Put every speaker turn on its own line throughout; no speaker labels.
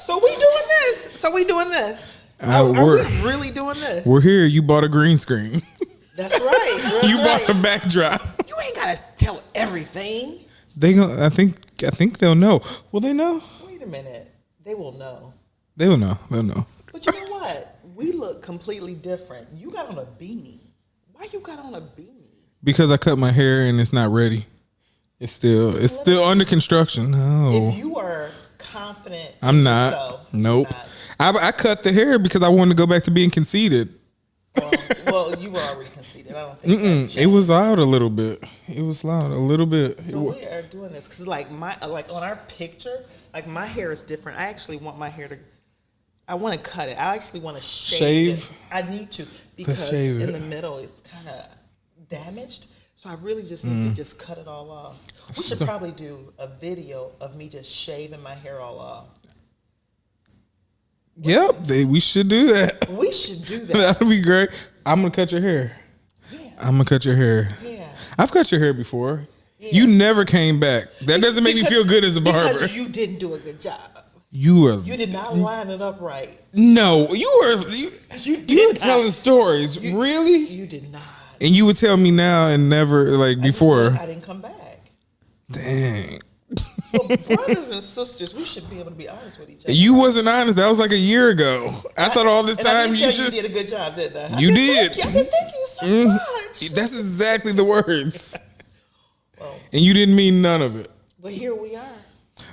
So we doing this. Are we really doing this?
We're here. You bought a green screen.
That's right.
You bought a backdrop.
You ain't gotta tell everything.
I think they'll know. Will they know?
Wait a minute. They will know.
They will know. They'll know.
But you know what? We look completely different. You got on a beanie. Why you got on a beanie?
Because I cut my hair and it's not ready. It's still under construction. No.
If you are confident,
I'm not.
Yourself,
nope.
Not.
I cut the hair because I wanted to go back to being conceited.
Well, you were already conceited. I don't think
it was loud a little bit. It was loud a little bit.
So we are doing this because, like on our picture, like my hair is different. I actually want my hair to. I want to cut it. I actually want to shave it. I need to because in the middle it's kind of damaged. So I really just need to just cut it all off. We should probably do a video of me just shaving my hair all off.
Yep, we should do that.
We should do that.
That'll be great. I'm gonna cut your hair.
Yeah.
I'm gonna cut your hair.
Yeah.
I've cut your hair before.
Yeah.
You never came back. That doesn't make me feel good as a barber.
Because you didn't do a good job.
You
did not line it up right.
No, you were telling stories. Really?
You did not.
And you would tell me now and never before.
I didn't come back.
Dang.
Well, brothers and sisters, we should be able to be honest with each other.
You wasn't honest. That was like a year ago. I thought all this time you
did a good job, didn't I?
You did.
I said thank you so much.
That's exactly the words.
Well,
and you didn't mean none of it.
But here we are.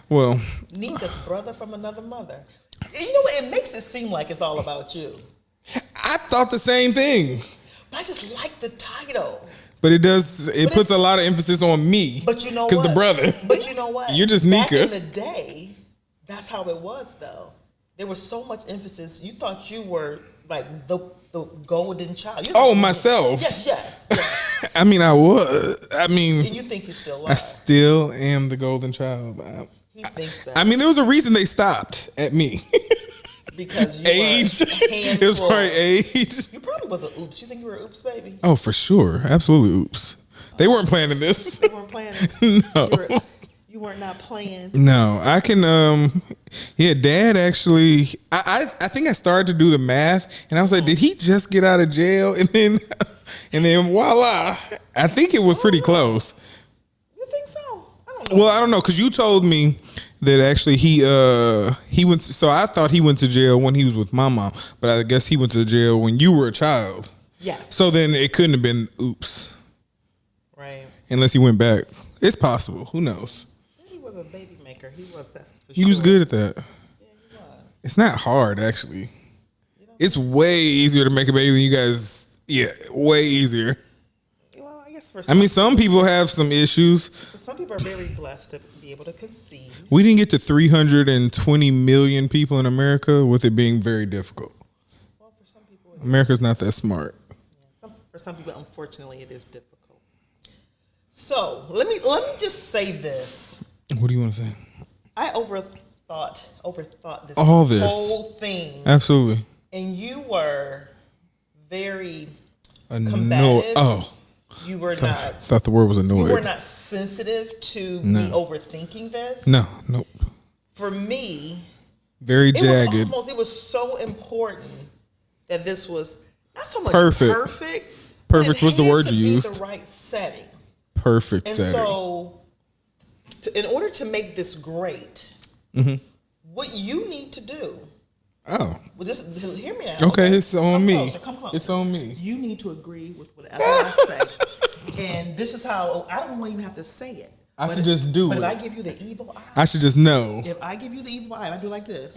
Well,
Nika's brother from another mother. You know what? It makes it seem like it's all about you.
I thought the same thing.
But I just like the title.
But it does. It puts a lot of emphasis on me.
But you know what?
Because the brother.
But you know what?
You're just Nika.
Back in the day, that's how it was, though. There was so much emphasis. You thought you were like the golden child.
Myself.
Yes.
I mean, I was. And
you think you still are.
I still am the golden child.
He thinks that.
I mean, there was a reason they stopped at me.
Because you
age.
were a handful.
It was probably age.
You probably was an oops. You think you were an oops baby?
Oh, for sure. Absolutely oops. They weren't planning this.
They weren't planning.
No.
You weren't not playing.
No, I can. Dad actually. I think I started to do the math, and I was like, did he just get out of jail? And then voila. I think it was pretty close.
You think so? I don't know.
Well, I don't know because you told me that actually he went. So I thought he went to jail when he was with my mom, but I guess he went to jail when you were a child.
Yes.
So then it couldn't have been oops.
Right.
Unless he went back. It's possible. Who knows?
He was a baby maker. He was that.
He was good at that.
Yeah, he was.
It's not hard actually. It's way easier to make a baby than you guys. Yeah, way easier.
Well, I guess
some people have some issues.
Some people are very blessed to be able to conceive.
We didn't get to 320 million people in America with it being very difficult.
Well, for some people,
America's not that smart.
Yeah, for some people, unfortunately, it is difficult. So let me just say this.
What do you want to say?
I overthought this whole thing.
Absolutely.
And you were very
Annoyed.
combative.
Oh.
You were not.
Thought the word was annoyed.
You were not sensitive to me overthinking this.
No, nope.
For me,
very jagged.
It was so important that this was not so much
perfect. Perfect was the word you used.
The right setting.
Perfect
and
setting.
So, in order to make this great, what you need to do.
Oh.
Well, hear me out.
Okay, it's on me.
Come closer.
It's on me.
You need to agree with whatever I say. And this is how, I don't even have to say it.
I should just do it.
But if I give you the evil eye.
I should just know.
If I give you the evil eye, and I do like this.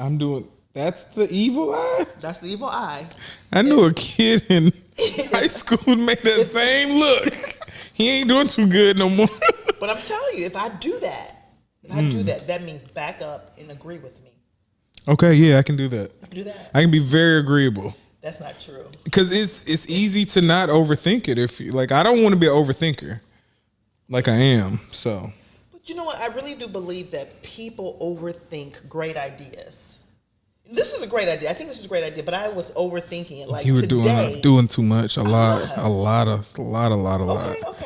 That's the evil eye?
That's the evil eye.
I knew a kid in high school who made that same look. He ain't doing too good no more.
But I'm telling you, if I do that, that means back up and agree with me.
Okay, yeah, I can do that.
I can do that.
I can be very agreeable.
That's not true.
Because it's easy to not overthink it. If you, I don't want to be an overthinker, like I am. So.
But you know what? I really do believe that people overthink great ideas. This is a great idea. I think this is a great idea. But I was overthinking it. Like
you were
today,
doing too much. A lot.
Okay,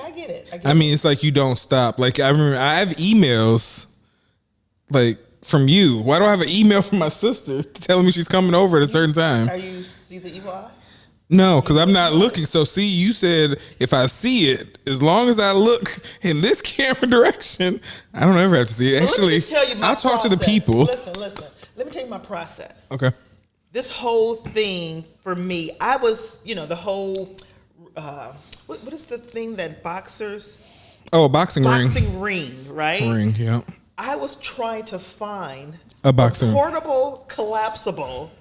I get it.
I mean, it's like you don't stop. Like I remember, I have emails, like from you? Why do I have an email from my sister telling me she's coming over at a certain time?
Are you see the evil eye?
No, because I'm not looking. So see, you said if I see it, as long as I look in this camera direction, I don't ever have to see it. Actually, I'll talk to the people.
Listen. Let me tell you my process.
Okay.
This whole thing for me, I was, the whole, what is the thing that boxers?
Oh, a boxing ring.
Boxing ring, right?
Ring, yeah.
I was trying to find
a boxing
portable, collapsible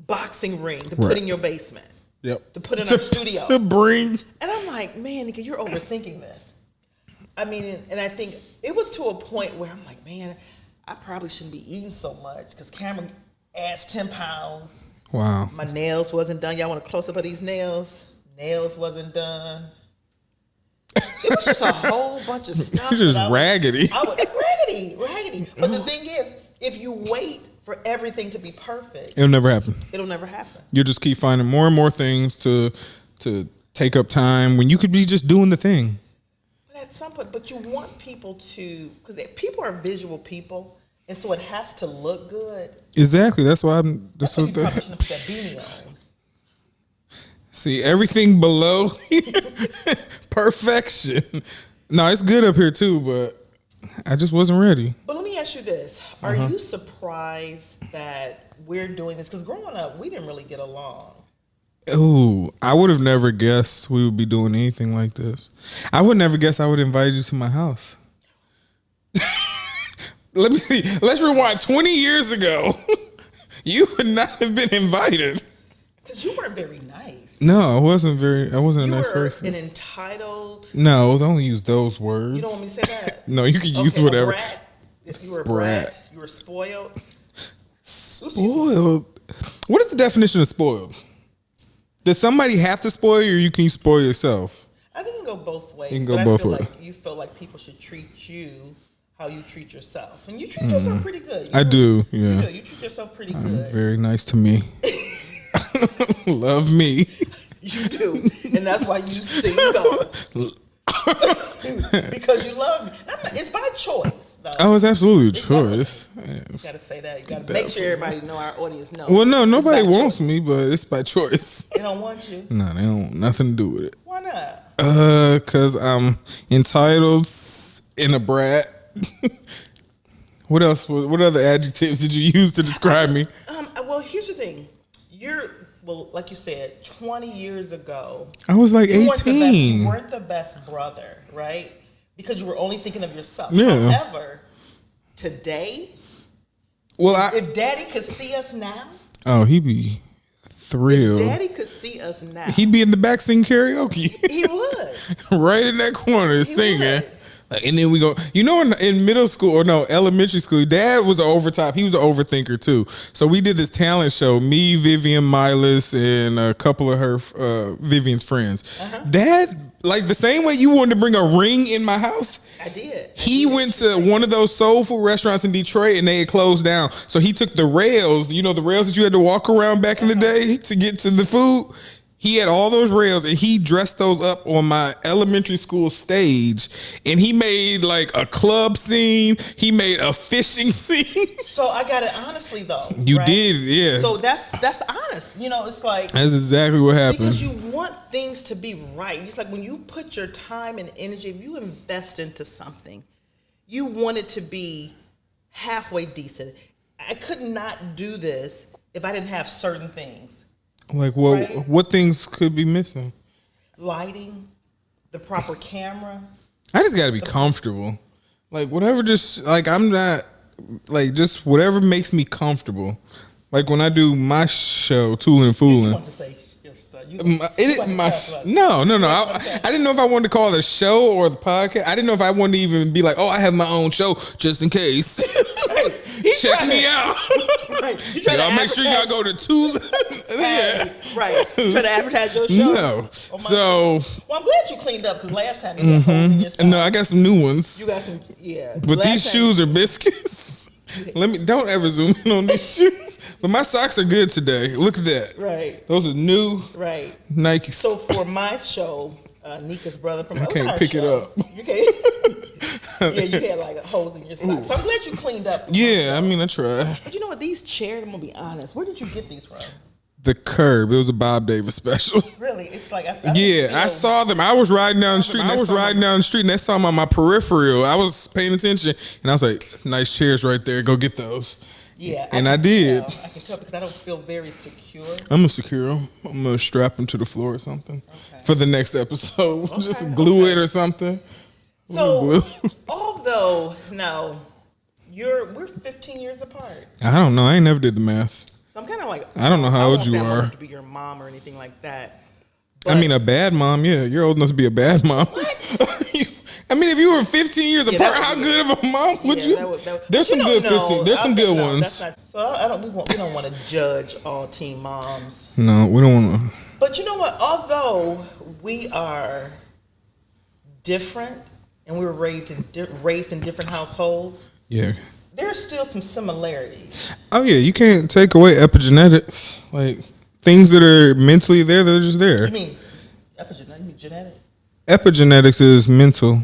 boxing ring to put in your basement.
Yep.
To put in our studio.
To bring.
And I'm like, man, nigga, you're overthinking this. I mean, and I think it was to a point where I'm like, man, I probably shouldn't be eating so much because Cameron adds 10 pounds.
Wow.
My nails wasn't done. Y'all want a close up of these nails? Nails wasn't done. It was just a whole bunch of stuff.
Just raggedy.
Raggedy. But the thing is, if you wait for everything to be perfect,
it'll never happen.
You'll
just keep finding more and more things to take up time when you could be just doing the thing.
But at some point, you want people to, because people are visual people, and so it has to look good.
Exactly. That's why I'm.
That's why you probably shouldn't put that beanie on.
See, everything below perfection. No, it's good up here too, but I just wasn't ready.
But let me ask you this. Are you surprised that we're doing this? Because growing up, we didn't really get along.
Ooh, I would have never guessed we would be doing anything like this. I would never guess I would invite you to my house. Let me see. Let's rewind 20 years ago. You would not have been invited.
Because you weren't very nice.
No, I wasn't a nice person.
You were an entitled.
No, don't use those words.
You don't want me to say that?
No, you can use whatever.
Brat. If you were a brat, you were spoiled.
Spoiled? What is the definition of spoiled? Does somebody have to spoil you, or can you spoil yourself?
I think it can go both ways.
You can go both ways.
Like you feel like people should treat you how you treat yourself, and you treat yourself pretty good.
I do. Yeah,
you treat yourself pretty good.
Very nice to me. Love me.
You do, and that's why you single. Because you love me. It's by choice, though.
Oh, it's absolutely a choice.
You gotta say that. You gotta make sure everybody know, our audience knows.
Well, no, nobody wants me, but it's by choice.
They don't want you.
No, they don't want nothing to do with it.
Why not?
Cause I'm entitled and a brat. What else? What other adjectives did you use to describe me?
Well, here's the thing. Like you said, 20 years ago,
I was like 18.
You weren't the best brother, right? Because you were only thinking of yourself.
Yeah.
However, today, if Daddy could see us now,
oh, he'd be thrilled.
If Daddy could see us now,
he'd be in the back singing karaoke.
He would.
Right in that corner singing. Like, and then we go, in middle school or no, elementary school, Dad was an overtop. He was an overthinker too. So we did this talent show, me, Vivian Milas, and a couple of her, Vivian's friends. Dad, like the same way you wanted to bring a ring in my house.
I did.
He went to one of those soul food restaurants in Detroit and they had closed down. So he took the rails, the rails that you had to walk around back in the day to get to the food. He had all those rails and he dressed those up on my elementary school stage, and he made like a club scene. He made a fishing scene.
So I got it honestly though.
You did, yeah.
So that's honest. It's like
that's exactly what happened.
Because you want things to be right. It's like when you put your time and energy, if you invest into something, you want it to be halfway decent. I could not do this if I didn't have certain things.
Like what things could be missing?
Lighting, the proper camera.
I just got to be comfortable. Like whatever, just like I'm not like just whatever makes me comfortable. Like when I do my show, Toolin' and Foolin'.
You want to say your stuff.
No. I didn't know if I wanted to call it a show or the podcast. I didn't know if I wanted to even be like, oh, I have my own show just in case. Check me out.
Right.
Y'all make sure y'all go to Toolin'.
Yeah. Right. Try to advertise your show.
No. Well,
I'm glad you cleaned up because last time you got holes in your socks.
No, I got some new ones.
You got some, yeah.
But these shoes are biscuits. Don't ever zoom in on these shoes. But my socks are good today. Look at that.
Right.
Those are new.
Right.
Nike.
So for my show, Nika's brother from
I can't pick it up.
You can't. Yeah, you had like holes in your socks. So I'm glad you cleaned up.
Yeah, I mean, I tried.
But you know what? These chairs, I'm gonna be honest. Where did you get these from?
The Curb. It was a Bob Davis special.
Really? It's like
I saw them. I was riding down the street. And I saw them on my peripheral. I was paying attention, and I was like, "Nice chairs right there. Go get those."
Yeah,
and I did.
I can tell because I don't feel very secure.
I'm gonna secure them. I'm gonna strap them to the floor or something for the next episode. Just glue it or something.
So, although we're 15 years apart.
I don't know. I ain't never did the math.
So I'm kind of like,
I don't know how old you are.
To be your mom or anything like that.
But, I mean, a bad mom. Yeah, you're old enough to be a bad mom.
What?
I mean, if you were 15 years apart, how good of a mom would you? There's some good 15. There's some good ones.
So we don't want to judge all teen moms.
No, we don't want to.
But you know what? Although we are different and we were raised in different households.
Yeah.
There's still some similarities.
Oh yeah, you can't take away epigenetics. Like things that are mentally there, they're just there.
You mean epigenetics? You mean genetic?
Epigenetics is mental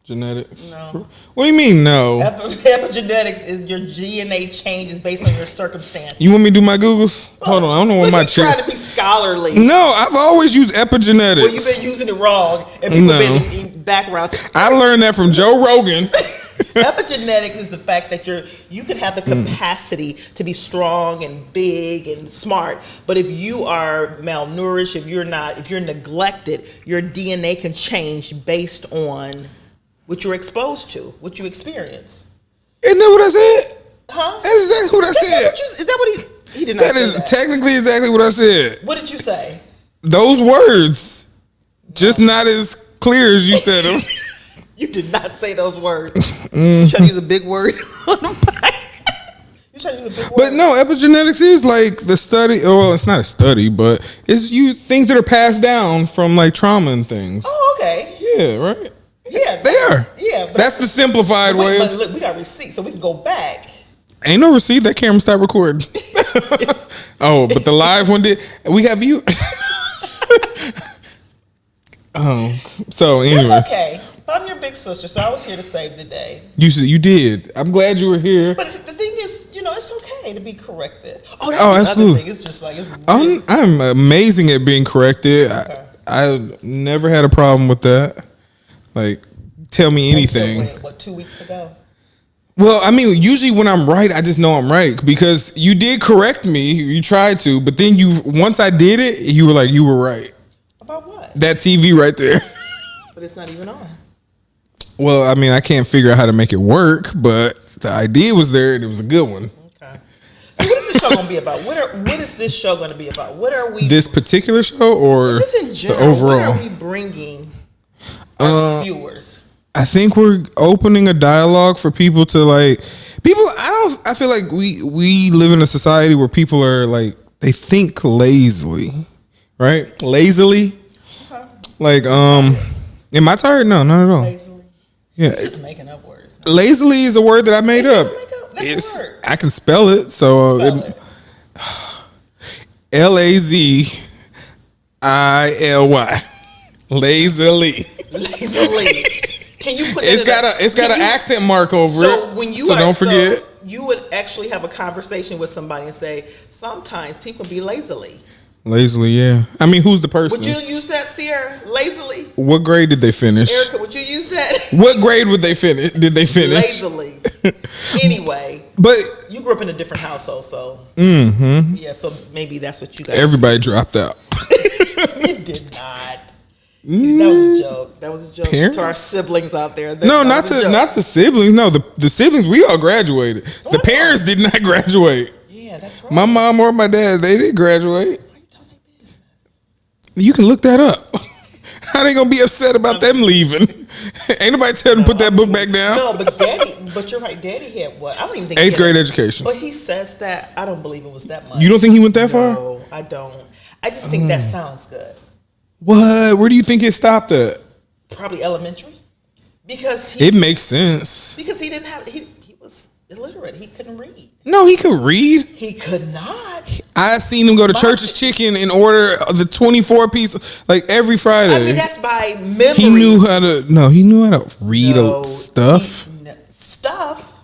genetics.
No.
What do you mean no?
Epigenetics is your DNA changes based on your circumstances.
You want me to do my Googles? Hold on, I don't know what my chair.
Trying to be scholarly.
No, I've always used epigenetics.
Well, you've been using it wrong, and people have been in backgrounds.
I learned that from Joe Rogan.
Epigenetics is the fact that you can have the capacity to be strong and big and smart, but if you are malnourished, if you're neglected, your DNA can change based on what you're exposed to, what you experience.
Isn't that what I said?
Huh?
That's exactly what I said.
Is that what he did not say?
That is technically exactly what I said.
What did you say?
Those words, just not as clear as you said them.
You did not say those words. You trying to use a big word on the podcast? You trying to use a big word?
But no, epigenetics is like the study. Well, it's not a study, but it's things that are passed down from like trauma and things.
Oh, okay.
Yeah, right.
Yeah,
they are.
Yeah, but
that's the simplified way.
But look, we got receipts, so we can go back.
Ain't no receipt. That camera stopped recording. Oh, but the live one did. We have you. Oh, so anyway.
That's okay. But I'm your big sister, so I was here to save the day.
You did. I'm glad you were here.
But the thing is, it's okay to be corrected. Oh,
that's absolutely.
Other thing. It's just like really...
I'm amazing at being corrected. Okay. I never had a problem with that. Like, tell me anything.
What, 2 weeks ago?
Well, I mean, usually when I'm right, I just know I'm right because you did correct me. You tried to, but then once I did it, you were like, you were right.
About what?
That TV right there.
But it's not even on.
Well, I mean, I can't figure out how to make it work, but the idea was there and it was a good one.
Okay. So what is this show going to be about? What is this show going to be about? What are we...
This particular show or
just in general,
the overall?
What are we bringing our viewers?
I think we're opening a dialogue for people to I feel like we live in a society where people are like, they think lazily, right? Lazily. Okay. Like, am I tired? No, not at all.
Lazily.
Yeah.
You're just making up words.
No. Lazily is a word that I made up.
That's a word.
I can spell it. So LAZILY. Lazily.
Lazily. Can you put
it's got an accent mark over it. So don't forget.
You would actually have a conversation with somebody and say, sometimes people be lazily.
Lazily, yeah. I mean, who's the person?
Would you use that, Sierra? Lazily?
What grade did they finish?
Erica, would you use that?
What grade would they finish? Did they finish?
Lazily. Anyway.
But you
grew up in a different household, so. Mm-hmm. Yeah, so maybe that's what you got.
Everybody dropped out.
You did not. That was a joke. That was a joke
Parents?
to our siblings out there.
No, not the siblings. No, the siblings, we all graduated. The parents did not graduate.
Yeah, that's right.
My mom or my dad, they didn't graduate.
Why are you telling their business?
You can look that up. How they gonna be upset about them leaving? Ain't nobody tell them to put that book back down.
No, but you're right. Daddy had what? I don't even think
8th grade education.
But he says that. I don't believe it was that much.
You don't think he went that far?
No, I don't. I just think that sounds good.
What? Where do you think it stopped at?
Probably elementary. Because
it makes sense.
Because he didn't have he illiterate. He couldn't read.
No, he could read.
He could not.
I seen him go to Church's Chicken and order the 24-piece like every Friday.
I mean, that's by memory.
He knew how to read stuff.
Stuff,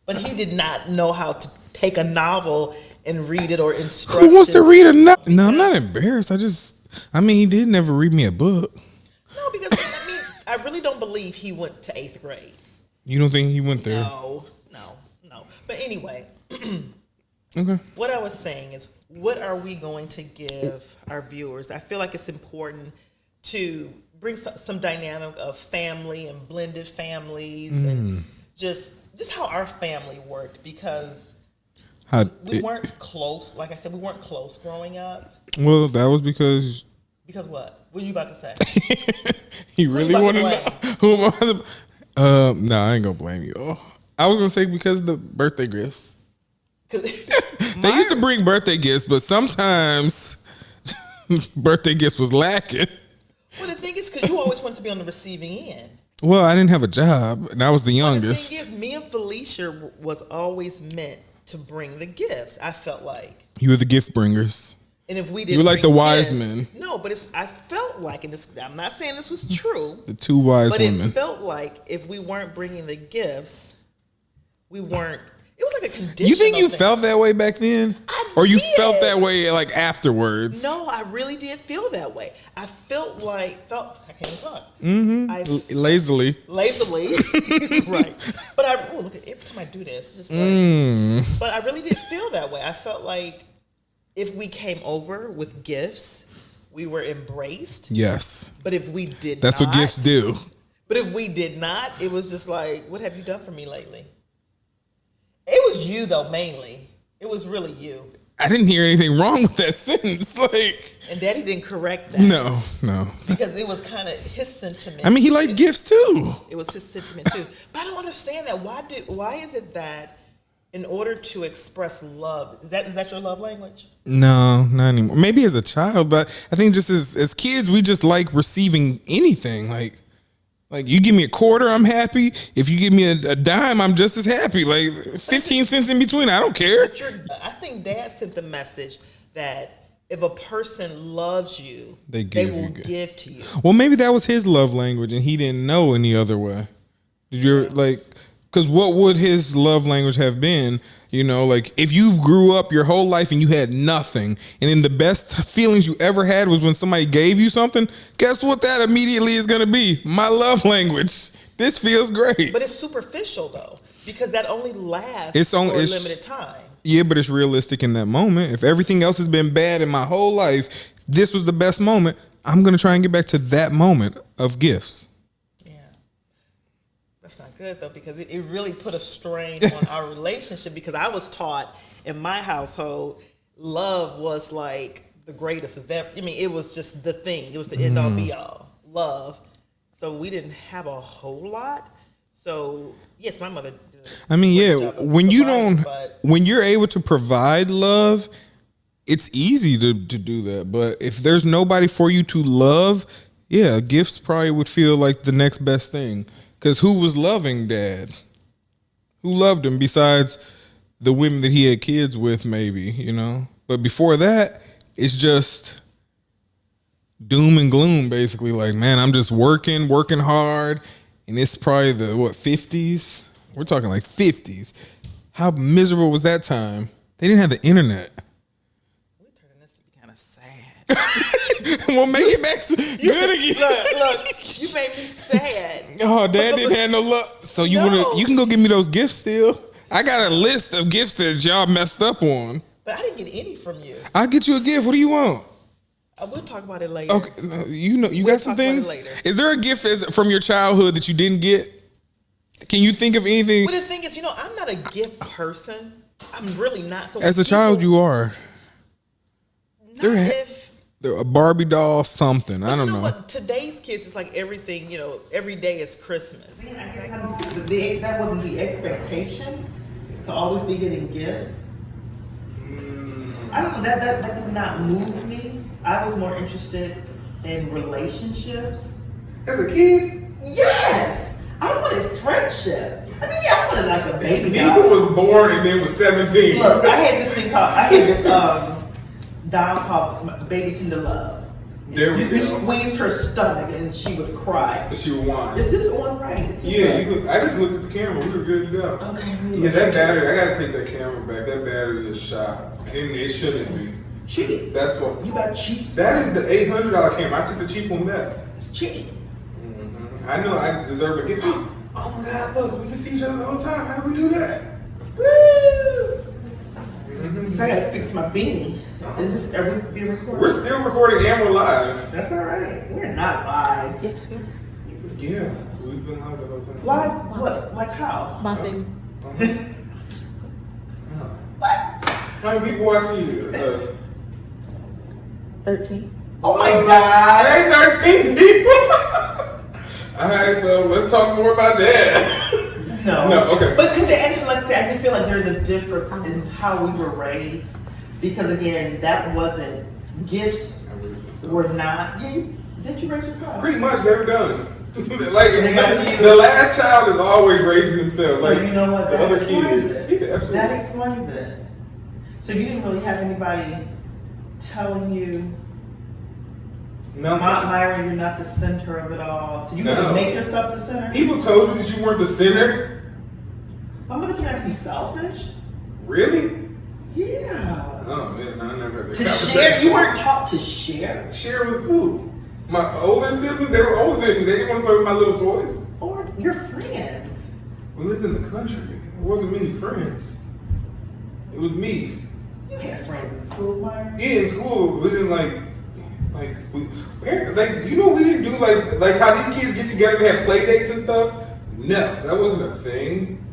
but he did not know how to take a novel and read it or instruct.
Who wants to read a novel? No, I'm not embarrassed. He did never read me a book.
No, because I really don't believe he went to 8th grade.
You don't think he went there?
No. But anyway,
okay.
What I was saying is, what are we going to give our viewers? I feel like it's important to bring some dynamic of family and blended families and just how our family worked, because we weren't close. Like I said, we weren't close growing up.
Well, that was because.
Because what? What are you about to say?
You really want to know who am I? No, I ain't gonna blame you. I was gonna say because of the birthday gifts. They used to bring birthday gifts, but sometimes birthday gifts was lacking.
Well, the thing is, because you always want to be on the receiving end.
Well, I didn't have a job, and I was the youngest.
The thing is, me and Felicia was always meant to bring the gifts. I felt like
you were the gift bringers.
And if we didn't,
you were like the wise men.
No, but I felt like, and I'm not saying this was true.
The two wise women.
But it felt like if we weren't bringing the gifts, we weren't. It was like a condition.
You think you felt that way back then?
Or
you felt that way like afterwards?
No, I really did feel that way. I felt. I can't even talk.
Lazily.
Right. But look at every time I do this, just like. But I really did feel that way. I felt like if we came over with gifts, we were embraced.
Yes.
But if we did
That's
not.
what gifts do.
But if we did not, it was just like, what have you done for me lately? It was you, though, mainly. It was really you.
I didn't hear anything wrong with that sentence.
And Daddy didn't correct that.
No.
Because it was kind of his sentiment.
I mean, he liked gifts, too.
It was his sentiment, too. But I don't understand that. Why is it that in order to express love, is that your love language?
No, not anymore. Maybe as a child, but I think just as kids, we just like receiving anything. Like you give me a quarter, I'm happy. If you give me a dime, I'm just as happy. Like 15 cents in between, I don't care.
I think Dad sent the message that if a person loves you, they will give to you.
Well, maybe that was his love language, and he didn't know any other way. Did you because what would his love language have been? Like if you grew up your whole life and you had nothing, and then the best feelings you ever had was when somebody gave you something, guess what that immediately is going to be? My love language. This feels great.
But it's superficial, though, because that only lasts for a limited time.
Yeah, but it's realistic in that moment. If everything else has been bad in my whole life, this was the best moment. I'm going to try and get back to that moment of gifts.
That's not good, though, because it really put a strain on our relationship, because I was taught in my household, love was like the greatest of ever. I mean, it was just the thing. It was the end all be all. Love. So we didn't have a whole lot. So, yes, my mother did.
When you're able to provide love, it's easy to do that. But if there's nobody for you to love, gifts probably would feel like the next best thing. Because who was loving Dad? Who loved him besides the women that he had kids with, maybe, But before that, it's just doom and gloom, basically. Like, man, I'm just working hard. And it's probably the, 50s? We're talking like 50s. How miserable was that time? They didn't have the internet.
We're turning this to be kind of sad.
Well, make it back good again.
Look, you made me sad.
Oh, Dad didn't have no luck. So you can go give me those gifts still. I got a list of gifts that y'all messed up on.
But I didn't get any from you.
I'll get you a gift. What do you want?
We'll talk about it later.
Okay, you got some things. Is there a gift from your childhood that you didn't get? Can you think of anything?
Well, the thing is, I'm not a gift person. I'm really not. So
as a child, you are. A Barbie doll, something. I don't know.
What? Today's kids, it's like everything, every day is Christmas. That wasn't the expectation to always be getting gifts. I don't know. That did not move me. I was more interested in relationships.
As a kid?
Yes! I wanted friendship. I mean, yeah, I wanted like a baby doll.
Neva was born and then was 17.
Look, I had this doll called Baby Tender Love.
There we
You
go.
squeezed her stomach and she would cry.
And she would whine.
Is this on right?
Yeah, I just looked at the camera. We were good to go.
Okay.
Yeah, that battery, I gotta take that camera back. That battery is shot. And it shouldn't be.
Cheap.
That's what.
You got cheap.
That is the $800 camera. I took the cheap one back.
It's cheap.
I know I deserve a gift. Oh my God, look, we can see each other the whole time. How do we do that?
Woo! So I gotta fix my beanie. Is this, are we being recorded?
We're still recording and we're live.
That's all right. We're not live.
Yes,
Yeah, we've been live the whole time.
Live? What? Like how?
my Facebook.
What?
How many people watching you?
13.
Oh my God.
Hey, 13 people. All right, so let's talk more about that.
No.
No, okay.
But because actually, like I say, I just feel like there's a difference in how we were raised. Because again, that wasn't, gifts were not, did you raise yourself?
Pretty much, they were done. Like
They got to you.
the last child is always raising themselves.
So
Like
you know what?
the
That
other
explains
kids.
it.
Yeah, absolutely.
That explains it. So you didn't really have anybody telling you,
Nothing.
Myra, you're not the center of it all. So you
No.
had to make yourself the center?
People told you that you weren't the center.
My mother turned out to be selfish.
Really?
Yeah.
Oh man, I never had that
To
conversation.
share, you weren't taught to share.
Share with who? My older siblings, they were older than me. They didn't want to play with my little toys.
Or your friends.
We lived in the country. There wasn't many friends. It was me.
You had friends in school, Myra.
Yeah, in school, we didn't you know, we didn't do like how these kids get together, they have play dates and stuff. No, that wasn't a thing.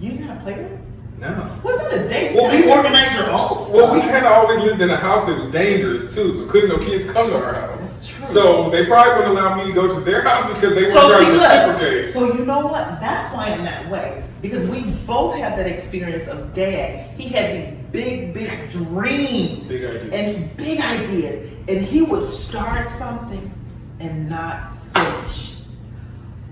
You didn't have playdates?
No.
Was that a date?
Well,
You
we
organize your own stuff.
Well, we kind of always lived in a house that was dangerous too, so couldn't no kids come to our house.
That's true.
So they probably wouldn't allow me to go to their house because they weren't
So
trying
see,
to
look,
reciprocate.
so you know what? That's why I'm that way. Because we both had that experience of Dad. He had these big dreams.
Big ideas.
And big ideas. And he would start something and not finish.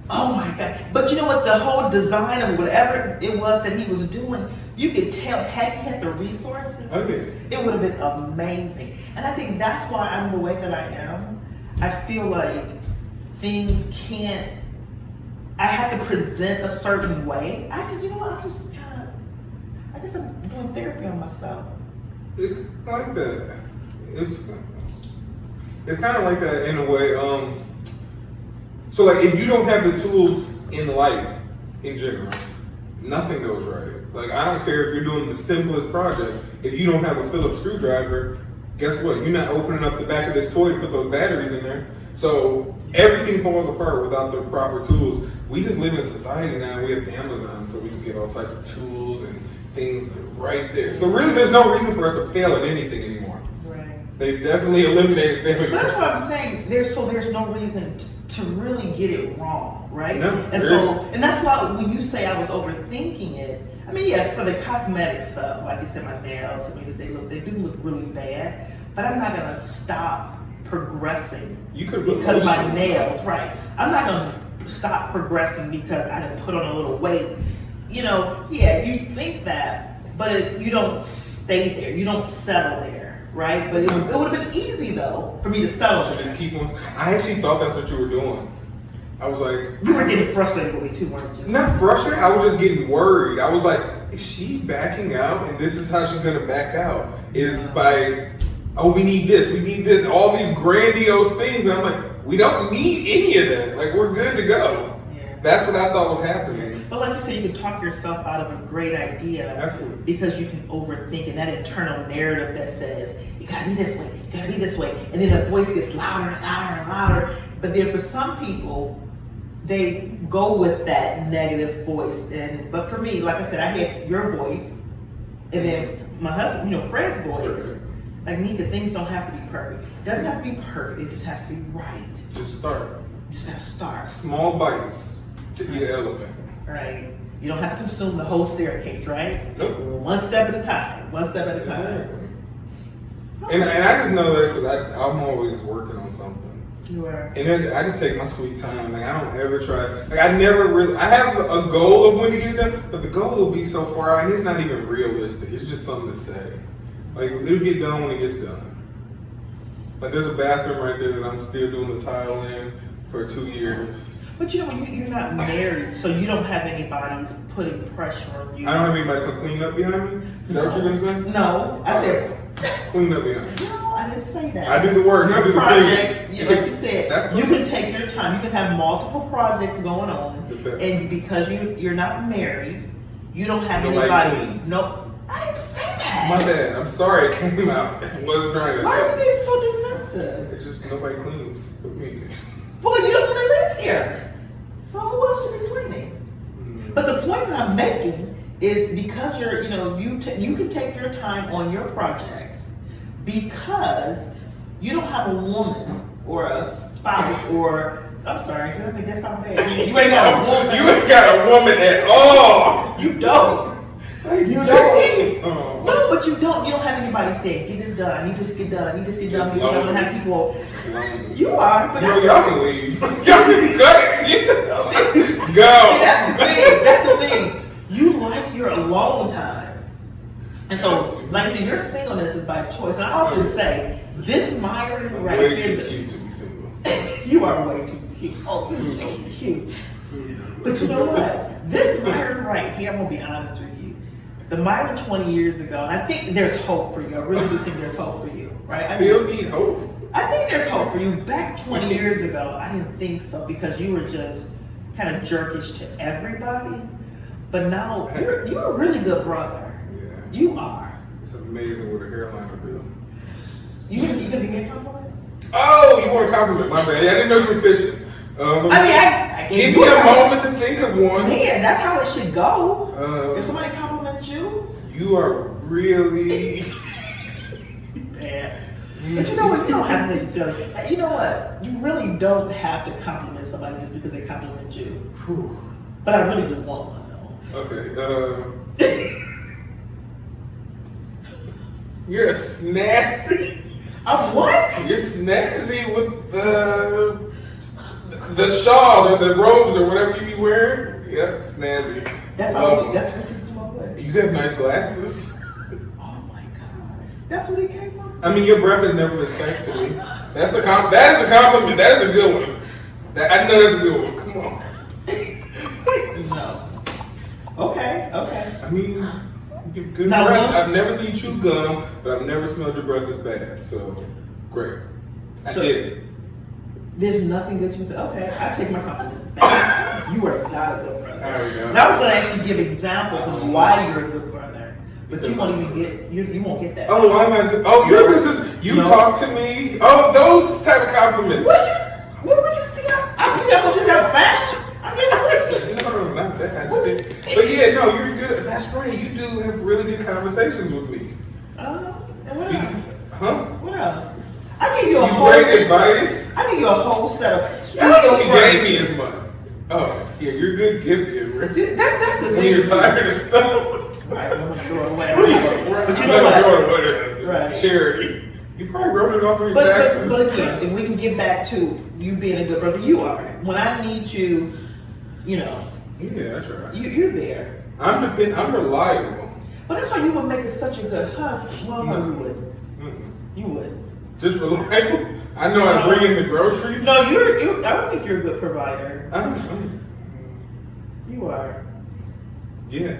Oh my God. But you know what? The whole design of whatever it was that he was doing, you could tell, had he had the resources,
Okay.
it would have been amazing. And I think that's why I'm the way that I am. I feel like things can't, I have to present a certain way. I just, you know what, I guess I'm doing therapy on myself.
It's like that. It's kind of like that in a way. So like if you don't have the tools in life in general, nothing goes right. Like I don't care if you're doing the simplest project. If you don't have a Phillips screwdriver, guess what? You're not opening up the back of this toy to put those batteries in there. So everything falls apart without the proper tools. We just live in a society now. We have Amazon, so we can get all types of tools and things right there. So really, there's no reason for us to fail at anything anymore.
Right.
They've definitely eliminated failure.
That's what I'm saying. There's no reason to really get it wrong, right?
No,
and
there
so,
isn't.
and that's why when you say I was overthinking it, I mean, yes, for the cosmetic stuff, like you said, my nails, I mean, they do look really bad, but I'm not gonna stop progressing
You could
because my nails, right? I'm not gonna stop progressing because I didn't put on a little weight. You know, yeah, you think that, but you don't stay there. You don't settle there, right? But it would have been easy though for me to settle
So
there.
just keep on. I actually thought that's what you were doing. I was like,
You were getting frustrated with me too, weren't you?
not frustrated. I was just getting worried. I was like, is she backing out? And this is how she's gonna back out? Is by, oh, we need this, all these grandiose things. And I'm like, we don't need any of that. Like, we're good to go.
Yeah.
That's what I thought was happening.
But like you said, you can talk yourself out of a great idea.
Absolutely.
Because you can overthink, and that internal narrative that says, you gotta be this way, you gotta be this way. And then the voice gets louder and louder and louder. But then for some people, they go with that negative voice. But for me, like I said, I had your voice, and then my husband, Fred's voice. Like, Nika, things don't have to be perfect. It doesn't have to be perfect, it just has to be right.
Just start.
You just gotta start.
Small bites to eat an elephant.
Right? You don't have to consume the whole staircase, right?
Nope.
One step at a time. One step at a time.
And I just know that because I'm always working on something.
You are.
And then I just take my sweet time. Like I don't ever try. Like I never really. I have a goal of when to get it done, but the goal will be so far out, and it's not even realistic. It's just something to say. Like it'll get done when it gets done. Like there's a bathroom right there that I'm still doing the tile in for 2 years.
But you know, you're not married, so you don't have anybody putting pressure on you.
I don't have anybody to come clean up behind me. Is that what you're gonna say?
No, I said
clean up behind me.
no. I didn't say that.
I do the work.
Your
I do the
projects,
cleaning.
like you said,
That's
you can take your time. You can have multiple projects going on,
The best.
and because you're not married, you don't have
Nobody
anybody.
cleans.
No, I didn't say that.
My bad. I'm sorry it came out. I wasn't trying to.
Why are you getting so defensive?
It's just nobody cleans but me.
Boy, you don't really live here, so who else should be cleaning? But the point that I'm making is because you can take your time on your projects because you don't have a woman or a spouse or I'm sorry, can I make that sound bad? You ain't got a woman.
You ain't got a woman at all.
You don't. You don't.
Oh.
No, but you don't. You don't have anybody saying, "Get this done. I need this to get done. I need this to get done."
Just
Because I'm gonna
lonely.
have people.
It's lonely.
You are, but that's
Y'all can leave. Y'all can cut it. Get the hell out. Go.
See, that's the thing. That's the thing. You like your alone time. And so, like I said, your singleness is by choice. And I often say, this Myron
I'm
right
way
here,
too cute to be single.
you are way too cute. Oh, you're so cute. But you know what? This Myron right here, I'm going to be honest with you. The Myron 20 years ago, and I think there's hope for you. I really do think there's hope for you. Right?
Still need hope.
I think there's hope for you. Back 20 years ago, I didn't think so because you were just kind of jerkish to everybody. But now you're a really good brother.
Yeah.
You are.
It's amazing what a hairline will do.
You gonna give me a compliment?
Oh, you want a compliment? My bad. Yeah, I didn't know you were fishing.
I
Give me a moment to think of one.
Man, that's how it should go. If somebody compliments you,
You are really.
bad. But you know what? You don't have to necessarily. You know what? You really don't have to compliment somebody just because they compliment you.
Whew.
But I really do want one though.
Okay. You're a snazzy.
I'm what?
You're snazzy with the shawls or the robes or whatever you be wearing. Yep, snazzy.
That's
Love
all.
them.
That's what you come up with.
You have nice glasses.
Oh my gosh. That's what he came up with.
I mean, your breath has never been stank to me. That is a compliment. That is a good one. I know that's a good one. Come on.
No. Okay.
I mean, you have good
Now,
breath.
one-
I've never seen you chew gum, but I've never smelled your breath as bad. So, great. I
So-
get it.
There's nothing that you say. Okay, I take my compliments back. You are not a good brother.
There we go.
And I was going to actually give examples of why you're a good brother, but you won't even get. You won't get that.
Oh, why am I good? Oh, you're a good sister. You
No.
talk to me. Oh, those type of compliments.
What would you think? I think I'm just have fashion. I'm your sister.
No, not that. But yeah, no, you're good. That's right. You do have really good conversations with me.
And what else?
Huh?
What else? I give you a
You
whole.
great advice.
I give you a whole set of.
I don't know if you gave me as much. Oh, yeah, you're a good gift giver.
See, that's the
When
thing.
you're tired of stuff.
Right, I'm gonna throw it away.
But
But you know what?
what?
Right.
Charity. You probably wrote it off of your
But
taxes.
again, if we can get back to you being a good brother, you are. When I need you,
Yeah, that's right.
you're there.
I'm reliable.
But that's why you would make such a good husband. Well, no, you wouldn't.
Mm-mm.
You would.
Just reliable. I know how to bring in the groceries.
No, you. I don't think you're a good provider.
I'm
You are.
yeah.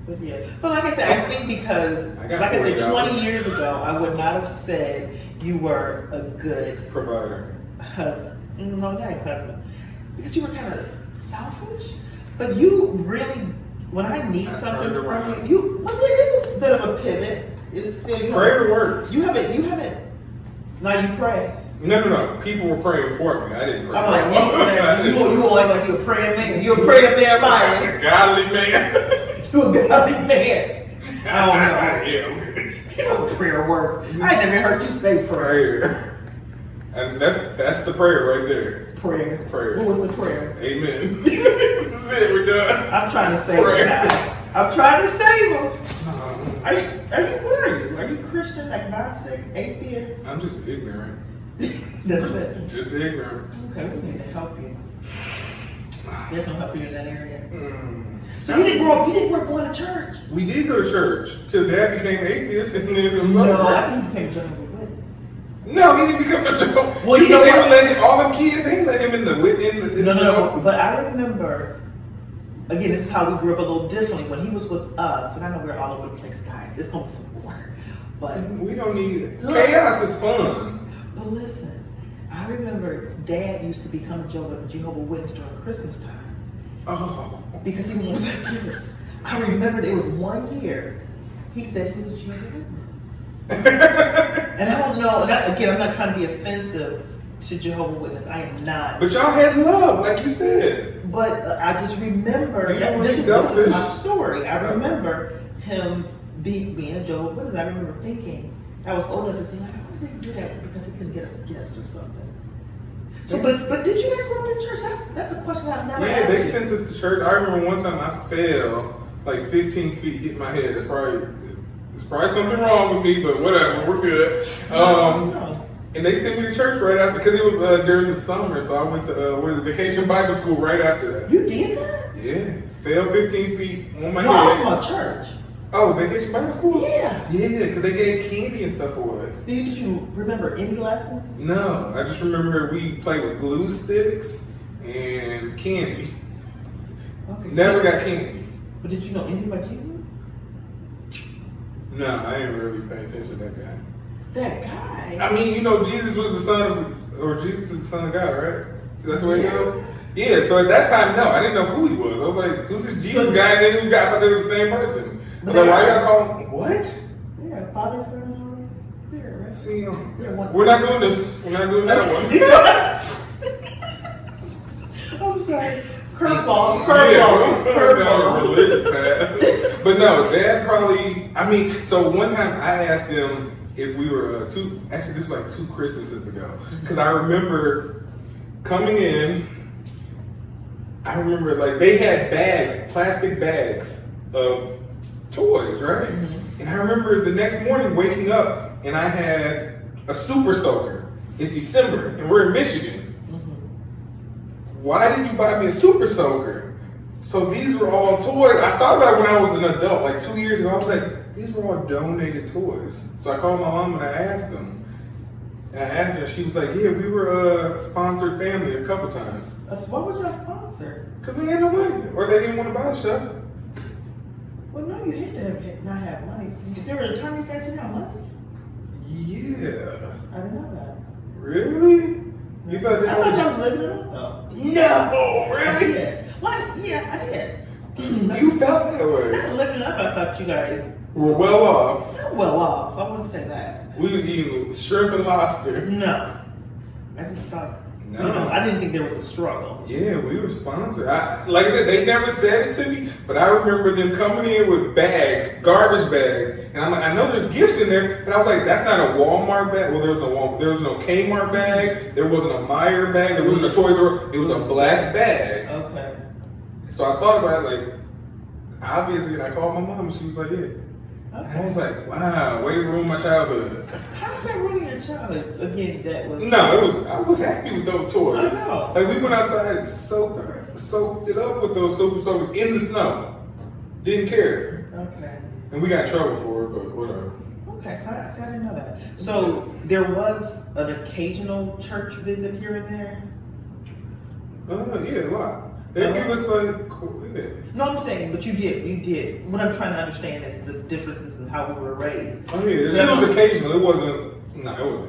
But yeah. But like I said, I think because,
I got
like I said,
$40.
20 years ago, I would not have said you were a good
Provider.
husband. No, not husband. Because you were kind of selfish. But you really, when I need
I
something
turned
from
around.
you, well, there is a bit of a pivot. It's still,
Prayer works.
You haven't. Now you pray.
No. People were praying for me. I didn't pray.
I'm like, you act like you a praying man. You a praying man, man.
A godly man.
You a godly man. I don't know.
Yeah.
You know prayer works. I ain't never heard you say prayer.
Prayer. And that's the prayer right there.
Prayer.
Prayer.
What was the prayer?
Amen. This is it. We're done.
I'm trying to save
Prayer.
them, guys. I'm trying to save them. Are you? What are you? Are you Christian, agnostic, atheist?
I'm just ignorant.
That's it.
Just ignorant.
Okay, we need to help you. There's no help for you in that area. So you didn't grow up going to church?
We did go to church till Dad became atheist, and then it was
No,
over.
I think he became Jehovah's Witness.
No, he didn't become a Jehovah.
Well, you know
they
what?
would let him, all them kids. They let him in the
No. But I remember. Again, this is how we grew up a little differently. When he was with us, and I know we're all over the place, guys. It's gonna be some order, but
We don't need it. Chaos is fun.
But listen, I remember Dad used to become a Jehovah's Witness during Christmas time
Oh.
because he wanted to gifts. I remember there was one year he said he was a Jehovah's Witness, and I don't know. And again, I'm not trying to be offensive to Jehovah's Witness. I am not.
But y'all had love, like you said.
But I just remember
You don't want to
this
be
is
selfish.
my story. I remember him being a Jehovah's Witness. I remember thinking, I was old enough to think, like, why did he do that? Because he couldn't get us gifts or something. So, but did you guys grow up in church? That's a question I've never asked.
Yeah, they
you.
sent us to church. I remember one time I fell like 15 feet, hit my head. There's probably something wrong with me, but whatever, we're good.
No.
And they sent me to church right after, because it was during the summer, so I went to Vacation Bible School right after that.
You did that?
Yeah, fell 15 feet on my
No, I was
head.
from a church.
Oh, Vacation Bible School?
Yeah.
Yeah, because they gave candy and stuff away.
Did you remember any lessons?
No, I just remember we played with glue sticks and candy.
Okay, so-
Never got candy.
But did you know anything about Jesus?
No, I didn't really pay attention to that guy.
That guy.
I mean, you know, Jesus was the son of, or Jesus is the son of God, right? Is that the way it goes? Yeah, so at that time, no, I didn't know who he was. I was like, who's this Jesus guy? And then who got, I thought they were the same person. I was like, why y'all call him, what?
Yeah, Father, Son, and Holy Spirit, right?
See,
one-
we're not doing this. We're not doing that one.
I'm sorry. Curveball.
Yeah, we're down a religious path. But no, Dad probably, I mean, so one time I asked them if we were actually this was like 2 Christmases ago. Because I remember coming in, I remember like they had bags, plastic bags of toys, right? And I remember the next morning waking up and I had a super soaker. It's December and we're in Michigan. Why did you buy me a super soaker? So these were all toys. I thought about it when I was an adult, like 2 years ago. I was like, these were all donated toys. So I called my mom and I asked them. And I asked her, she was like, yeah, we were a sponsored family a couple times.
What was your sponsor?
Because we had no money. Or they didn't want to buy stuff.
Well, no, you had to not have money. There were a time you guys didn't have money.
Yeah.
I didn't know that.
Really? You thought
I
that
thought
was...
y'all was living it up though.
No, really?
Yeah. What? Yeah, I did.
You felt that
Not
way.
living it up. I thought you guys
We're well off.
not well off. I wouldn't say that.
We was eating shrimp and lobster.
No. I just thought.
No.
You know, I didn't think there was a struggle.
Yeah, we were sponsored. Like I said, they never said it to me, but I remember them coming in with bags, garbage bags, and I'm like, I know there's gifts in there, but I was like, that's not a Walmart bag. Well, there was no Kmart bag, there wasn't a Meijer bag, there wasn't a Toys R Us. It was a black bag.
Okay.
So I thought about it, like, obviously, and I called my mom, and she was like, yeah. And I was like, wow, way to ruin my childhood.
How's that ruining your childhood? Again, that was.
No, I was happy with those toys.
I know.
Like we went outside and soaked it up with those super soakers in the snow. Didn't care.
Okay.
And we got in trouble for it, but whatever.
Okay, so I didn't know that. So there was an occasional church visit here and there?
Yeah, a lot. They give us like, yeah.
No, I'm saying, but you did. What I'm trying to understand is the differences in how we were raised.
Oh yeah, it was occasional. It wasn't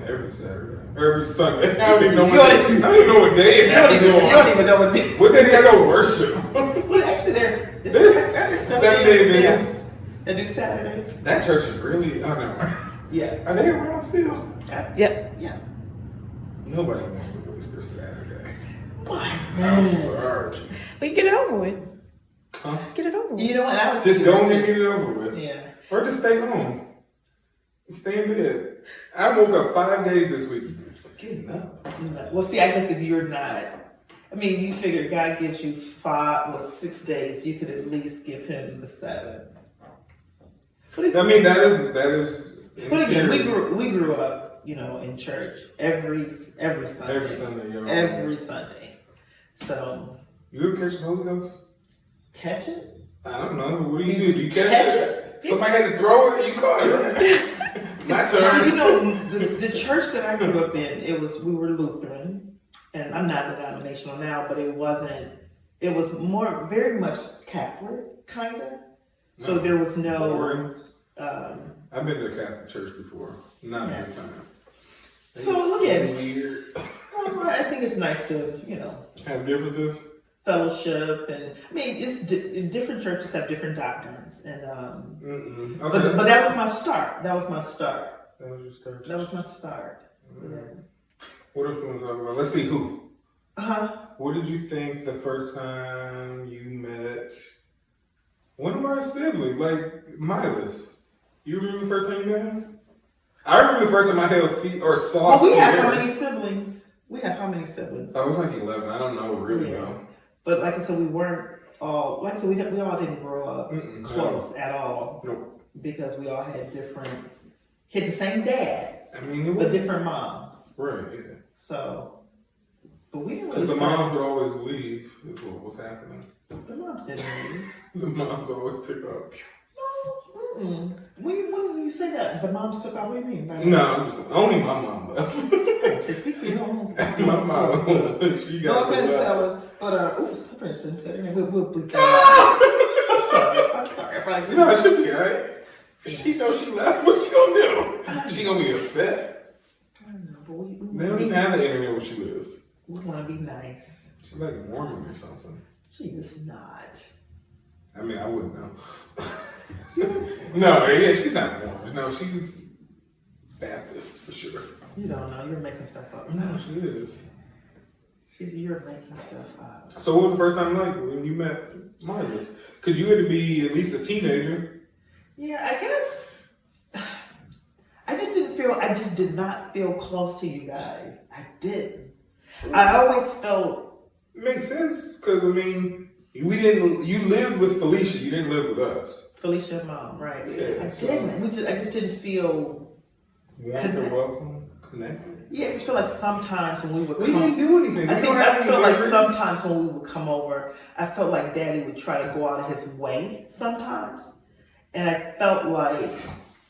every Saturday. Every Sunday. I don't even know what day it happened on.
You don't even know what day.
What day did I go worship?
Well, actually, there's
This Saturday events.
They do Saturdays.
That church is really, I don't know.
Yeah.
Are they around still?
Yep. Yeah.
Nobody wants to waste their Saturday.
Why?
I'm sorry.
We get it over with.
Huh?
Get it over with.
You know what? I was
Just go and get it over with.
Yeah.
Or just stay home. Stay in bed. I woke up 5 days this week. Getting up.
Well, see, I guess if you're not, I mean, you figure God gives you 6 days, you could at least give him the 7.
I mean, that is.
But again, we grew up in church every Sunday.
Every Sunday, yo.
Every Sunday. So.
You ever catch the Holy Ghost?
Catch it?
I don't know. What do? Do you catch it? Somebody had to throw it. You caught it. My turn.
The church that I grew up in, we were Lutheran, and I'm not denominational now, but it was very much Catholic, kind of. So there was no.
I've been to a Catholic church before. Not a good time.
So weird. Well, I think it's nice to
have differences.
Fellowship, and I mean, it's different churches have different doctrines, and
okay,
but that was my start. That was my start.
That was your start.
That was my start.
Yeah. What else you want to talk about? Let's see who. What did you think the first time you met one of our siblings, like Milas? You remember the first time you met him? I remember the first time I saw.
Well, we have how many siblings?
I was like 11. I don't know really though.
But like I said, we weren't all, like I said, we all didn't grow up close at all.
Nope.
Because we all had the same dad.
I mean,
but different moms.
Right, yeah.
So, but we didn't really
the moms would always leave, is what was happening.
The moms didn't leave.
The moms always took off.
No, when you say that, the moms took off, what do you mean?
No, only my mom left.
Just speak for your own.
My mom, she got
no offense, Ella, but oops, I shouldn't say it. We'll bleep that. I'm sorry.
No, it should be alright. She knows she left. What she gonna do? She gonna be upset.
I don't know, but
they don't even have the internet where she lives.
We want to be nice.
She's like Mormon or something.
She is not.
I mean, I wouldn't know. No, yeah, she's not Mormon. No, she's Baptist for sure.
You don't know. You're making stuff up.
No, she is.
You're making stuff up.
So what was the first time like when you met Milas? Because you had to be at least a teenager.
Yeah, I guess. I just did not feel close to you guys. I didn't. I always felt.
It makes sense, because I mean, you lived with Felicia, you didn't live with us.
Felicia, mom, right?
Yeah,
I just didn't feel.
Warmth or welcome, connected.
Yeah, I just feel like sometimes when we would
we didn't do anything.
I felt like sometimes when we would come over, I felt like Daddy would try to go out of his way sometimes. And I felt like,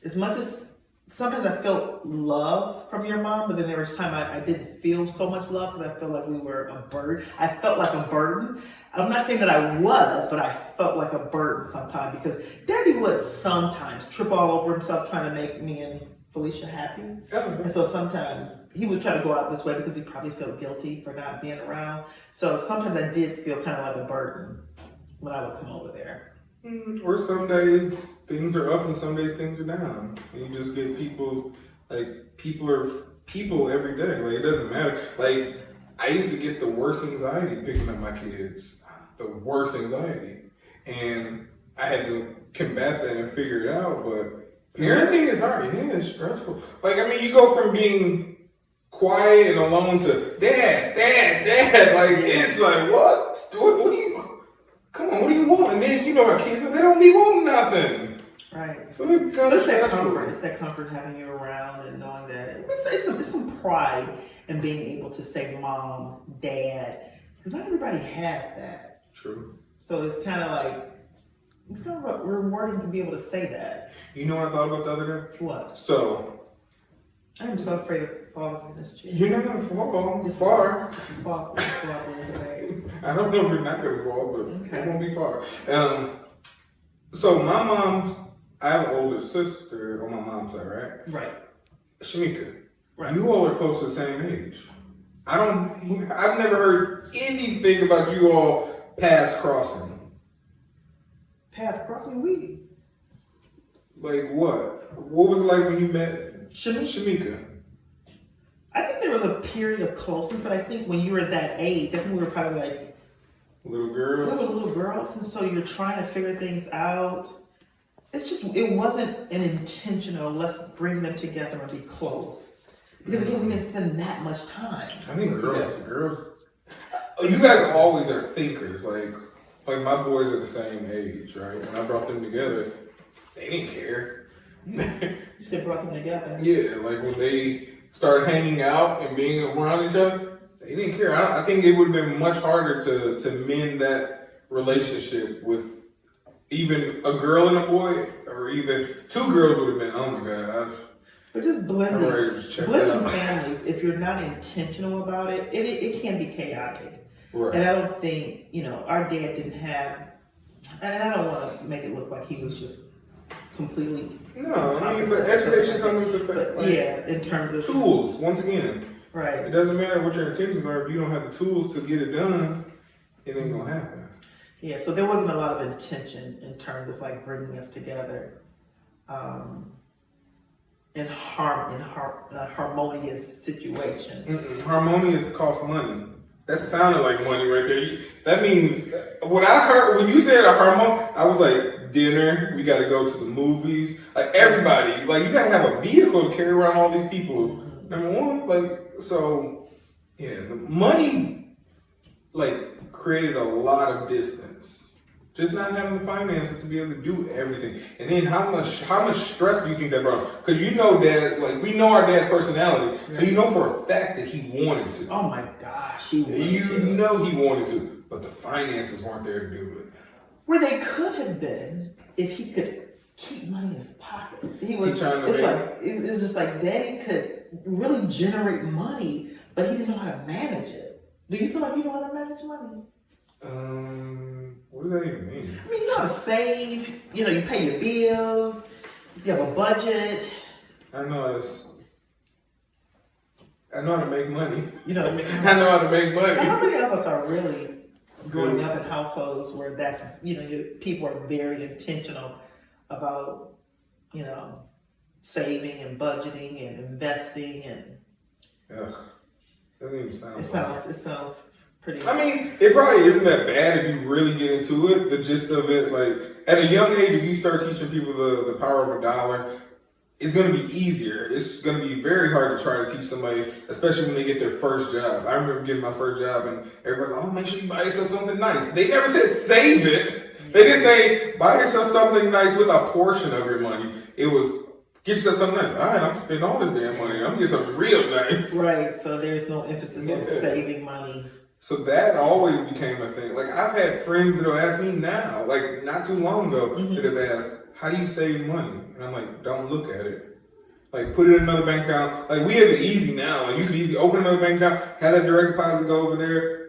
as much as sometimes I felt love from your mom, but then there was time I didn't feel so much love because I felt like we were a burden. I felt like a burden. I'm not saying that I was, but I felt like a burden sometimes because Daddy would sometimes trip all over himself trying to make me and Felicia happy. And so sometimes he would try to go out this way because he probably felt guilty for not being around. So sometimes I did feel kind of like a burden when I would come over there.
Or some days things are up and some days things are down. And you just get people are people every day. Like, it doesn't matter. Like, I used to get the worst anxiety picking up my kids. The worst anxiety. And I had to combat that and figure it out. But parenting is hard. Yeah, it's stressful. Like, I mean, you go from being quiet and alone to dad. Like, it's like, what do you, come on, what do you want? And then, you know how kids are, they don't be wanting nothing.
Right.
So it becomes
stressful. It's that comfort having you around and knowing that. It's some pride in being able to say mom, dad, because not everybody has that.
True.
So it's kind of rewarding to be able to say that.
You know what I thought about the other day?
What?
So.
I'm so afraid of falling in this chair.
You're not going to fall far. I don't know if you're not going to fall, but it won't be far. So I have an older sister on my mom's side, right?
Right.
Shamika.
Right.
You all are close to the same age. I've never heard anything about you all paths crossing.
Paths crossing?
Like what? What was it like when you met Shamika?
I think there was a period of closeness, but I think when you were that age, I think we were probably like
little girls.
We were little girls, and so you're trying to figure things out. It wasn't an intentional, let's bring them together and be close. Because again, we didn't spend that much time.
I think girls, you guys always are thinkers. Like my boys are the same age, right? When I brought them together, they didn't care.
You said brought them together.
Yeah, like when they started hanging out and being around each other, they didn't care. I think it would have been much harder to mend that relationship with even a girl and a boy, or even two girls would have been, oh my God.
But just blending
out.
families, if you're not intentional about it, it can be chaotic.
Right.
And I don't think, our dad didn't have, and I don't want to make it look like he was just completely.
No, I mean, but education comes into effect.
Like, yeah, in terms of
tools, once again.
Right.
It doesn't matter what your intentions are. If you don't have the tools to get it done, it ain't going to happen.
Yeah, so there wasn't a lot of intention in terms of like bringing us together in a harmonious situation.
Harmonious costs money. That sounded like money right there. That means, what I heard, when you said a harmonious, I was like, dinner, we got to go to the movies. Like everybody, like you got to have a vehicle to carry around all these people. Number one, like, so, yeah, the money, like, created a lot of distance. Just not having the finances to be able to do everything. And then how much stress do you think that brought? Because you know Dad, like we know our dad's personality, so you know for a fact that he wanted to.
Oh my gosh, he wanted to.
You know he wanted to, but the finances weren't there to do it.
Where they could have been if he could keep money in his pocket. It's just like Daddy could really generate money, but he didn't know how to manage it. Do you feel like you know how to manage money?
What does that even mean?
I mean, you know how to save, you pay your bills, you have a budget.
I know how to make money.
You know how to make money?
I know how to make money.
How many of us are really growing up in households where that's, people are very intentional about, saving and budgeting and investing and.
Ugh. Doesn't even sound.
It sounds pretty.
I mean, it probably isn't that bad if you really get into it. The gist of it, like at a young age, if you start teaching people the power of a dollar, it's going to be easier. It's going to be very hard to try to teach somebody, especially when they get their first job. I remember getting my first job, and everybody, make sure you buy yourself something nice. They never said save it. They didn't say buy yourself something nice with a portion of your money. It was get yourself something nice. All right, I'm spending all this damn money. I'm gonna get something real nice.
Right. So there's no emphasis on saving money.
So that always became a thing. Like I've had friends that'll ask me now, like not too long ago, that have asked, "How do you save money?" And I'm like, "Don't look at it. Like put it in another bank account. Like we have it easy now. Like you can easily open another bank account, have that direct deposit go over there.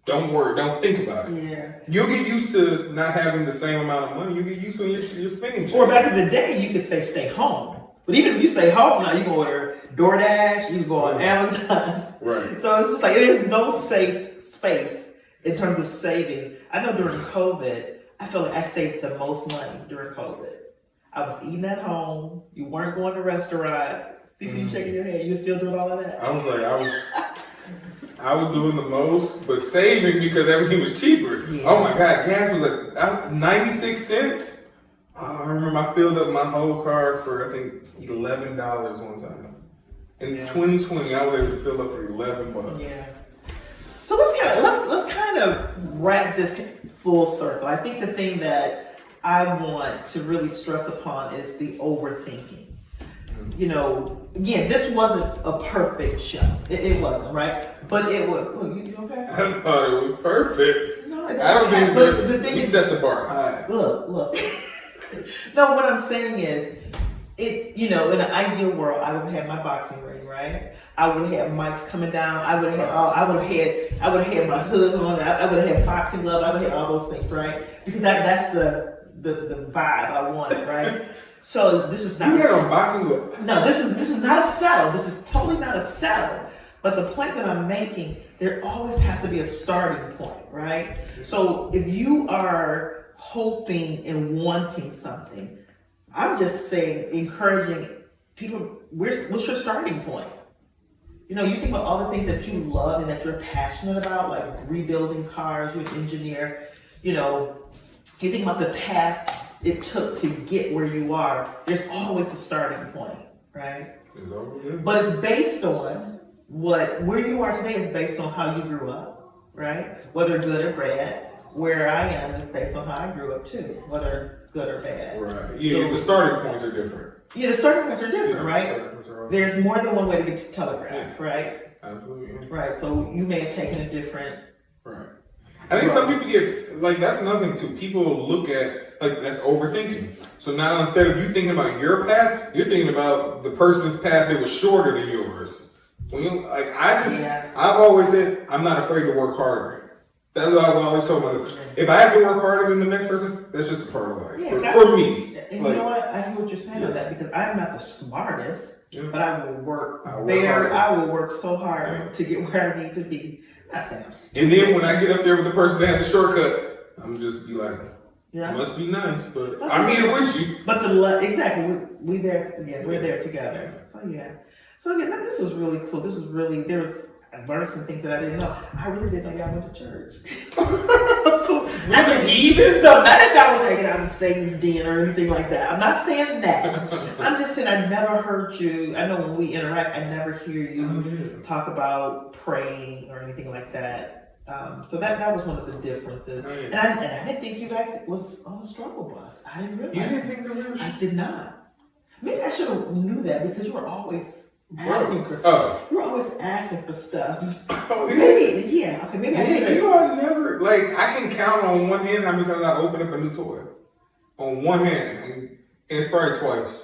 Don't worry. Don't think about it.
Yeah.
You'll get used to not having the same amount of money. You get used to your spending.
Or back in the day, you could say stay home. But even if you stay home now, you can order DoorDash, you can go on Amazon.
Right.
So it's just like there's no safe space in terms of saving. I know during COVID, I feel like I saved the most money during COVID. I was eating at home. You weren't going to restaurants. See you shaking your head. You still doing all of that?
I was doing the most, but saving because everything was cheaper. Yeah. Oh my God, gas was like 96 cents. I remember I filled up my whole car for I think $11 one time. In 2020, I was able to fill up for $11.
Yeah. So let's kind of wrap this full circle. I think the thing that I want to really stress upon is the overthinking. Again, this wasn't a perfect show. It wasn't, right? But it was. Look, you okay?
I thought it was perfect.
No,
I don't think
the thing
we
is,
set the bar high.
Look. No, what I'm saying is, in an ideal world, I would have had my boxing ring, right? I would have had mics coming down. I would have had my hood on. I would have had boxing gloves. I would have had all those things, right? Because that's the vibe I wanted, right? So this is not.
You had a boxing glove.
No, this is not a settle. This is totally not a settle. But the point that I'm making, there always has to be a starting point, right? So if you are hoping and wanting something, I'm just saying, encouraging people, what's your starting point? You think about all the things that you love and that you're passionate about, like rebuilding cars, you're an engineer, you think about the path it took to get where you are. There's always a starting point, right? But it's based on where you are today is based on how you grew up, right? Whether good or bad. Where I am is based on how I grew up too, whether good or bad.
Right. Yeah, so, the starting points are different.
Yeah, the starting points are different,
Yeah,
right?
starting points are all
There's more than one way to get to telegraph,
Yeah.
right?
Absolutely.
Right. So you may have taken a different.
Right. I think some people get, like, that's another thing too. People look at, like, that's overthinking. So now instead of you thinking about your path, you're thinking about the person's path that was shorter than yours. When you, like, I've always said, I'm not afraid to work harder. That's what I've always told myself. If I have to work harder than the next person, that's just a part of life. For me.
And
like,
you know what? I hear what you're saying on that because I'm not the smartest,
Yeah.
but I will work
harder.
I will work so hard to get where I need to be. Not saying I'm stupid.
And then when I get up there with the person that had the shortcut, I'm just be like,
Yeah.
must be nice, but I'm here with you.
But exactly, we're there together. So yeah, this was really cool. I learned some things that I didn't know. I really didn't know y'all went to church. So
We're just heathens?
No, not that y'all was hanging out in Satan's den or anything like that. I'm not saying that. I'm just saying I never heard you. I know when we interact, I never hear you talk about praying or anything like that. So that was one of the differences. And I didn't think you guys was on the struggle bus. I didn't realize.
You didn't think that we were?
I did not. Maybe I should have knew that because you were always asking for stuff.
Oh.
You were always asking for stuff.
Oh, yeah.
Maybe, yeah. Okay, maybe I
Hey,
should
you know, I never, like, I can count on one hand how many times I open up a new toy. On one hand. And it's probably twice.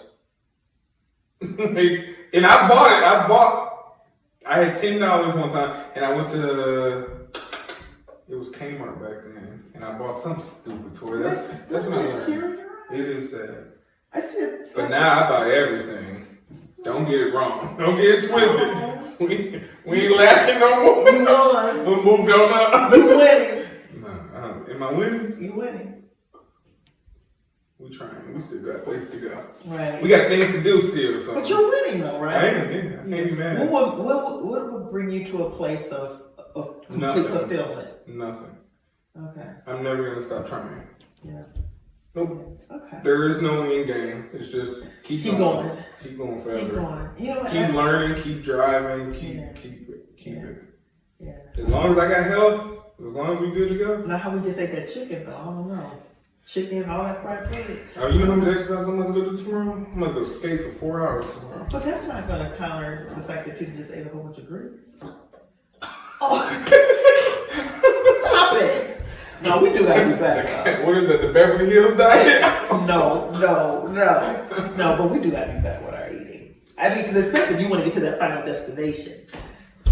And I bought it. I had $10 one time, and I went to, it was Kmart back then, and I bought some stupid toy. That's what I learned. It is sad.
I see it.
But now I buy everything. Don't get it wrong. Don't get it twisted. We ain't laughing no more.
You won.
We moved on up.
You winning.
Nah, am I winning?
You winning.
We trying. We still got places to go.
Right.
We got things to do still. So.
But you're winning though, right?
I am. Yeah. I can't be mad.
What would bring you to a place of complete
Nothing.
fulfillment?
Nothing.
Okay.
I'm never gonna stop trying.
Yeah.
Nope.
Okay.
There is no end game. It's just keep going. Keep going forever.
Keep going. You know what?
Keep learning. Keep driving. Keep
Yeah.
it.
Yeah.
As long as I got health. As long as we good to go.
Not how we just ate that chicken though. I don't know. Chicken, all that fried food.
Oh, you know how much exercise I'm gonna go do tomorrow? I'm gonna go skate for 4 hours tomorrow.
But that's not going to counter the fact that you just ate a whole bunch of grease. Oh, stop it! No, we do got to do better.
What is that? The Beverly Hills diet?
No, but we do got to do better with our eating. I mean, because especially if you want to get to that final destination,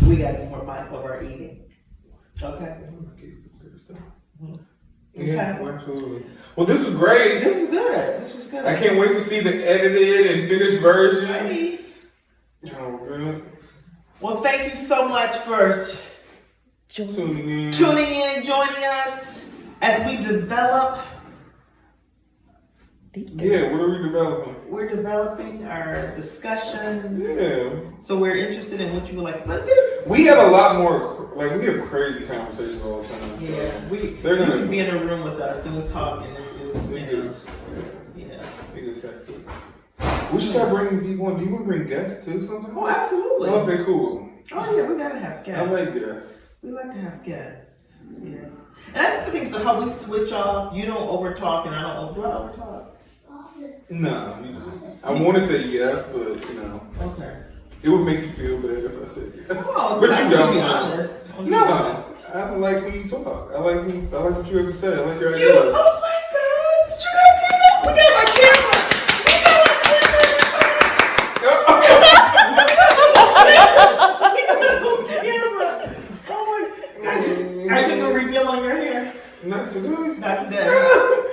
we got to be more mindful of our eating. Okay.
Yeah, well, absolutely. Well, this was great.
This was good.
I can't wait to see the edited and finished version.
Ready?
Oh, good.
Well, thank you so much for
Tuning in.
joining us as we develop.
Yeah, what are we developing?
We're developing our discussions.
Yeah.
So we're interested in what you would like. But this.
We have a lot more, like, we have crazy conversations all the time. So
Yeah, you
they're gonna
can be in a room with us and we're talking and
It is.
yeah.
It is hectic. We should start bringing people in. Do you want to bring guests too sometimes?
Oh, absolutely.
Okay, cool.
Oh yeah, we gotta have guests.
I like guests.
We like to have guests. Yeah. And I think how we switch off, you don't overtalk and I don't overtalk.
No, you don't. I want to say yes, but you know,
Okay.
it would make you feel bad if I said yes.
Oh,
but you don't.
Be honest.
No, I like when you talk. I like what you have to say. I like your
You,
ideas.
oh my God! Did you guys see that? We got our camera. Are you gonna reveal on your hair?
Not today.
Not today.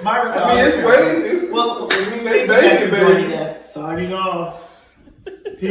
Myra's
I mean, it's way. Well,
well,
they baby.
signing off.
Peace.